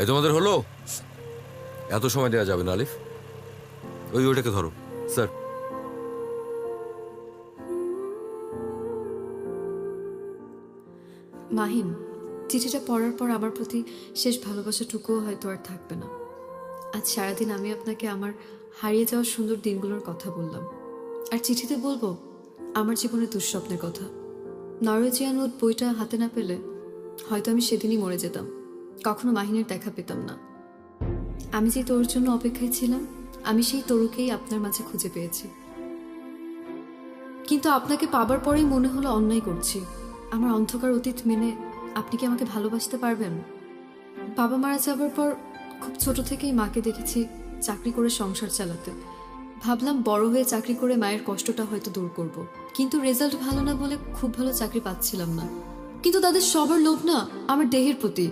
এই তোমাদের হলো? এত সময় দেওয়া যাবে না আলিফ। ওইটাকে ধরো স্যার। মাহিম, চিঠিটা পড়ার পর আমার প্রতি শেষ ভালোবাসাটুকুও হয়তো আর থাকবে না। আজ সারাদিন আমি আপনাকে আমার হারিয়ে যাওয়া সুন্দর দিনগুলোর কথা বললাম, আর চিঠিতে বলবো আমার জীবনের দুঃস্বপ্নের কথা। নরওয়েজিয়ান উড বইটা হাতে না পেলে হয়তো আমি সেদিনই মরে যেতাম, কখনো মাহিনের দেখা পেতাম না। আমি যে তোর জন্য অপেক্ষায় ছিলাম, আমি সেই তরুকেই আপনার মাঝে খুঁজে পেয়েছি। কিন্তু আপনাকে পাবার পরেই মনে হলো অন্যায় করছি। আমার অন্ধকার অতীত মেনে আপনি কি আমাকে ভালোবাসতে পারবেন? বাবা মারা যাবার পর খুব ছোট থেকেই মাকে দেখেছি চাকরি করে সংসার চালাতে। ভাবলাম বড় হয়ে চাকরি করে মায়ের কষ্টটা হয়তো দূর করব, কিন্তু রেজাল্ট ভালো না বলে খুব ভালো চাকরি পাচ্ছিলাম না। কিন্তু তাদের সবার লোভ না আমার দেহের প্রতি।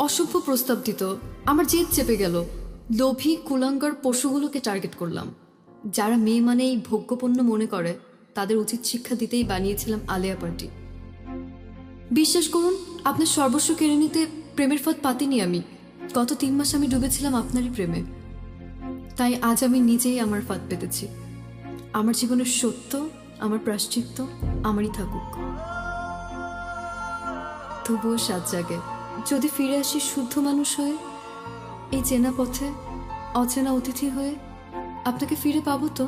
অসভ্য প্রস্তাব দিত, আমার জেদ চেপে গেল। লোভী কুলাঙ্গার পশুগুলোকে টার্গেট করলাম। যারা মেয়ে মানেই ভোগ্যপণ্য মনে করে তাদের উচিত শিক্ষা দিতেই বানিয়েছিলাম আলেয়া পার্টি। বিশ্বাস করুন, আপনার সর্বস্ব কেড়ে নিতে প্রেমের ফাঁদ পাতিনি আমি। গত 3 মাস আমি ডুবেছিলাম আপনারই প্রেমে। তাই আজ আমি নিজেই আমার ফাঁদ পেতেছি। আমার জীবনের সত্য, আমার প্রায়শ্চিত্ত আমারই থাকুক। তবুও সাত জাগে, যদি ফিরে আসি শুদ্ধ মানুষ হয়ে, এই চেনা পথে অচেনা অতিথি হয়ে, আপনাকে ফিরে পাবো তো?